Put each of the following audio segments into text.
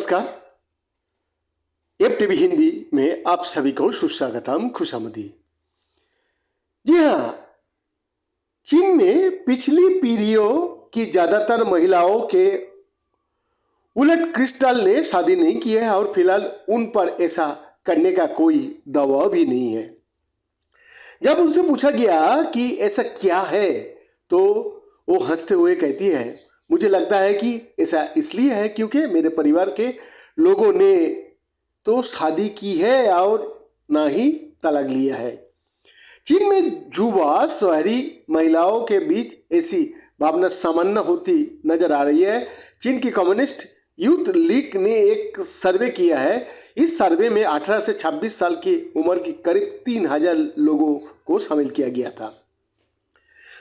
नमस्कार। F TV Hindi में आप सभी को सुस्वागतम, खुशामदी। जी हाँ, चीन में पिछली पीढ़ियों की ज्यादातर महिलाओं के उलट क्रिस्टल ने शादी नहीं की है और फिलहाल उन पर ऐसा करने का कोई दबाव भी नहीं है। जब उनसे पूछा गया कि ऐसा क्या है तो वो हंसते हुए कहती है, मुझे लगता है कि ऐसा इसलिए है क्योंकि मेरे परिवार के लोगों ने तो शादी की है और ना ही तलाक लिया है। चीन में युवा शहरी महिलाओं के बीच ऐसी भावना सामान्य होती नजर आ रही है। चीन की कम्युनिस्ट यूथ लीग ने एक सर्वे किया है। इस सर्वे में 18 से 26 साल की उम्र की करीब 3000 लोगों को शामिल किया गया था।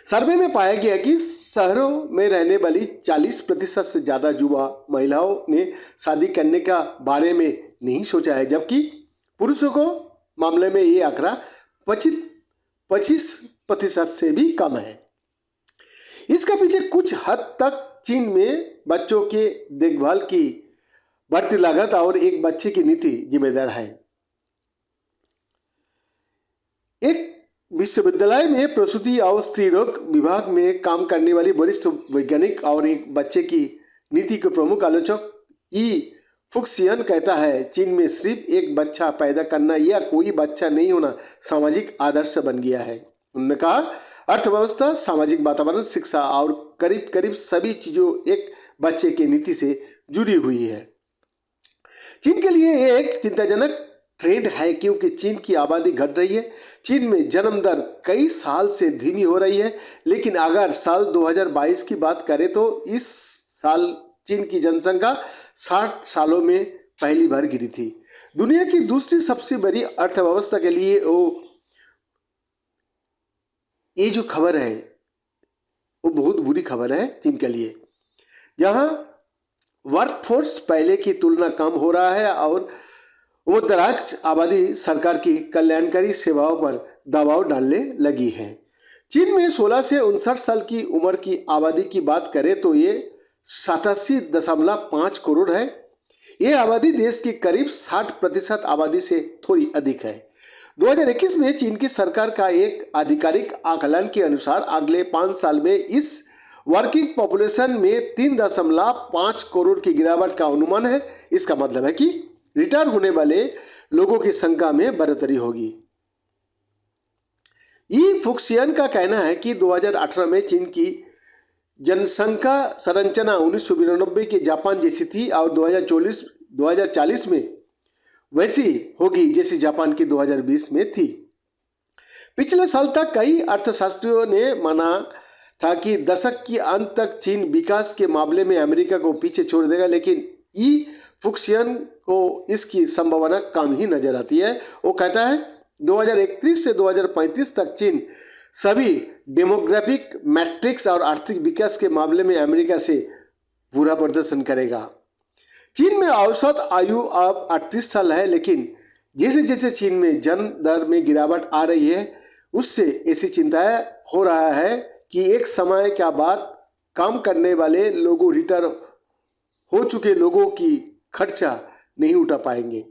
सर्वे में पाया गया कि शहरों में रहने वाली 40% से ज्यादा युवा महिलाओं ने शादी करने का बारे में नहीं सोचा है, जबकि पुरुषों को मामले में ये आंकड़ा 25% से भी कम है। इसके पीछे कुछ हद तक चीन में बच्चों के देखभाल की बढ़ती लागत और एक बच्चे की नीति जिम्मेदार है। एक विश्वविद्यालय में प्रसूति और स्त्री रोग विभाग में काम करने वाली वरिष्ठ वैज्ञानिक और एक बच्चे की नीति के प्रमुख आलोचक ई फुक्सियन कहता है, चीन में सिर्फ एक बच्चा पैदा करना या कोई बच्चा नहीं होना सामाजिक आदर्श बन गया है। उन्होंने कहा, अर्थव्यवस्था, सामाजिक वातावरण, शिक्षा और करीब करीब सभी चीजों एक बच्चे की नीति से जुड़ी हुई है। चीन के लिए यह एक चिंताजनक ट्रेंड है क्योंकि चीन की आबादी घट रही है। चीन में जन्म दर कई साल से धीमी हो रही है, लेकिन अगर साल 2022 की बात करें तो इस साल चीन की जनसंख्या 60 सालों में पहली बार गिरी थी। दुनिया की दूसरी सबसे बड़ी अर्थव्यवस्था के लिए ये जो खबर है वो बहुत बुरी खबर है चीन के लिए, जहां वर्कफोर्स पहले की तुलना कम हो रहा है और वो दराज आबादी सरकार की कल्याणकारी सेवाओं पर दबाव डालने लगी है। चीन में 16 से 59 साल की उम्र की आबादी की बात करें तो ये 87.5 करोड़ है। ये आबादी देश की करीब 60% आबादी से थोड़ी अधिक है। 2021 में चीन की सरकार का एक आधिकारिक आकलन के अनुसार अगले 5 साल में इस वर्किंग पॉपुलेशन में 3.5 करोड़ की गिरावट का अनुमान है। इसका मतलब है कि रिटायर होने वाले लोगों की संख्या में बढ़ोतरी होगी। ई फुक्सियन का कहना है कि 2018 में चीन की जनसंख्या संरचना 1992 के जापान जैसी थी और 2040 में वैसी होगी जैसी जापान की 2020 में थी। पिछले साल तक कई अर्थशास्त्रियों ने माना था कि दशक के अंत तक चीन विकास के मामले में अमेरिका को पीछे छोड़ देगा, लेकिन ई फुक्सियन को इसकी संभावना कम ही नजर आती है। वो कहता है 2031 से 2035 तक चीन सभी डेमोग्राफिक मैट्रिक्स और आर्थिक विकास के मामले में अमेरिका से बुरा प्रदर्शन करेगा। चीन में औसत आयु अब 38 साल है, लेकिन जैसे जैसे चीन में जन्म दर में गिरावट आ रही है उससे ऐसी चिंताएं हो रहा है कि एक समय के बाद काम करने वाले लोगों, रिटायर हो चुके लोगों की खर्चा नहीं उठा पाएंगे।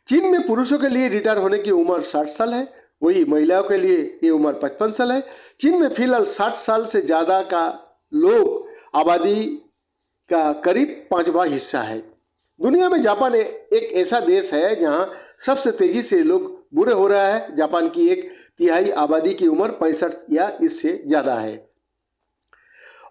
चीन में पुरुषों के लिए रिटायर होने की उम्र 60 साल है, वही महिलाओं के लिए ये उम्र 55 साल है। चीन में फिलहाल 60 साल से ज्यादा का लोग आबादी का करीब 5वां हिस्सा है। दुनिया में जापान एक ऐसा देश है जहां सबसे तेजी से लोग बूढ़े हो रहा है। जापान की 1/3 आबादी की उम्र 65 या इससे ज्यादा है।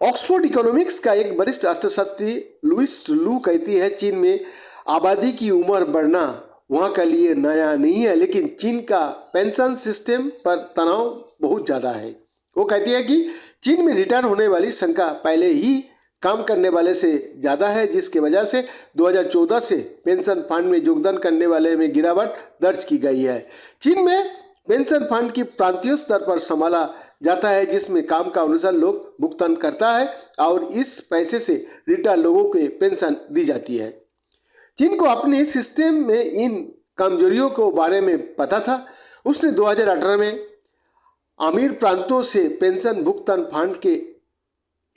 ऑक्सफोर्ड इकोनॉमिक्स का एक वरिष्ठ अर्थशास्त्री लुइस लू कहती है, चीन में आबादी की उम्र बढ़ना वहां के लिए नया नहीं है, लेकिन चीन का पेंशन सिस्टम पर तनाव बहुत ज्यादा है। वो कहती है कि चीन में रिटायर होने वाली संख्या पहले ही काम करने वाले से ज्यादा है, जिसकी वजह से 2014 से पेंशन फंड में योगदान करने वाले में गिरावट दर्ज की गई है। चीन में पेंशन फंड की प्रांतीय स्तर पर संभाला जाता है, जिसमें काम का अनुसार लोग भुगतान करता है और इस पैसे से रिटायर लोगों को पेंशन दी जाती है। चीन को अपने सिस्टम में इन कमजोरियों को बारे में पता था। उसने 2018 में अमीर प्रांतों से पेंशन भुगतान फंड के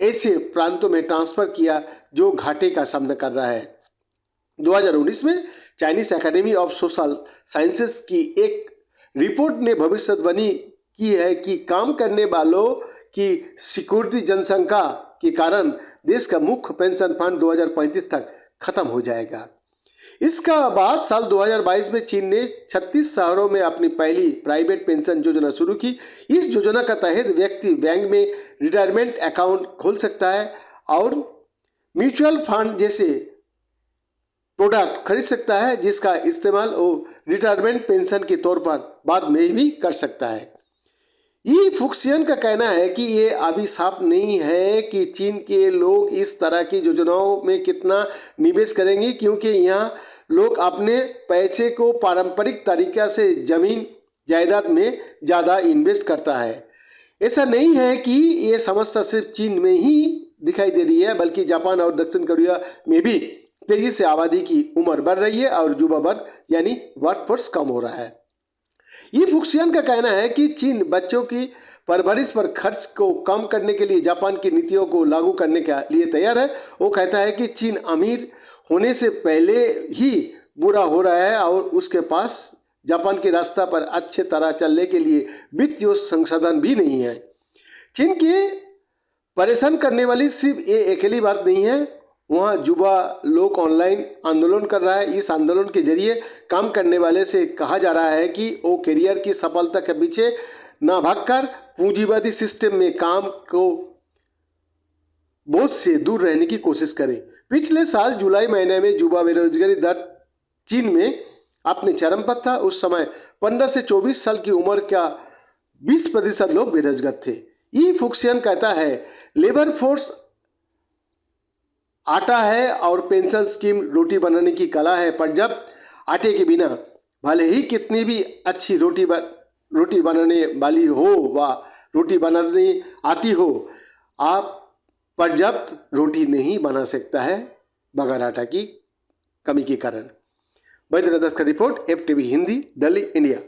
ऐसे प्रांतों में ट्रांसफर किया जो घाटे का सामना कर रहा है। 2019 में Chinese academy of social sciences की एक रिपोर्ट ने भविष्यवाणी की है कि काम करने वालों की सिक्योरिटी जनसंख्या के कारण देश का मुख्य पेंशन फंड 2035 तक खत्म हो जाएगा। इसका बाद साल 2022 में चीन ने 36 शहरों में अपनी पहली प्राइवेट पेंशन योजना शुरू की। इस योजना का तहत व्यक्ति बैंक में रिटायरमेंट अकाउंट खोल सकता है और म्यूचुअल फंड जैसे प्रोडक्ट खरीद सकता है, जिसका इस्तेमाल वो रिटायरमेंट पेंशन के तौर पर बाद में भी कर सकता है। ये फुक्सियन का कहना है कि ये अभी साफ नहीं है कि चीन के लोग इस तरह की योजनाओं में कितना निवेश करेंगे, क्योंकि यहाँ लोग अपने पैसे को पारंपरिक तरीके से जमीन जायदाद में ज़्यादा इन्वेस्ट करता है। ऐसा नहीं है कि ये समस्या सिर्फ चीन में ही दिखाई दे रही है, बल्कि जापान और दक्षिण कोरिया में भी तेजी से आबादी की उम्र बढ़ रही है और युवा वर्ग यानी वर्कफोर्स कम हो रहा है। ये फुक्सियन का कहना है कि चीन बच्चों की परवरिश पर खर्च को कम करने के लिए जापान की नीतियों को लागू करने के लिए तैयार है। वो कहता है कि चीन अमीर होने से पहले ही बुरा हो रहा है और उसके पास जापान के रास्ता पर अच्छे तरह चलने के लिए वित्तीय संसाधन भी नहीं है। चीन के परेशान करने वाली सिर्फ ये अकेली बात नहीं है, वहाँ युवा लोग ऑनलाइन आंदोलन कर रहा है। इस आंदोलन के जरिए काम करने वाले से कहा जा रहा है कि वो करियर की सफलता के पीछे ना भागकर पूंजीवादी सिस्टम में काम को बोझ से दूर रहने की कोशिश करें। पिछले साल जुलाई महीने में युवा बेरोजगारी दर चीन में अपने चरम पर था। उस समय 15 से 24 साल की उम्र का 20% लोग बेरोजगार थे। ये फुक्सियन कहता है लेबर फोर्स आटा है और पेंशन स्कीम रोटी बनाने की कला है, पर जब आटे के बिना भले ही कितनी भी अच्छी रोटी बनाने वाली हो व रोटी बनाने आती हो, आप पर्याप्त रोटी नहीं बना सकता है बगैर आटा की कमी के कारण। बैद्यनाथ दास का report, FTV Hindi, Delhi, India.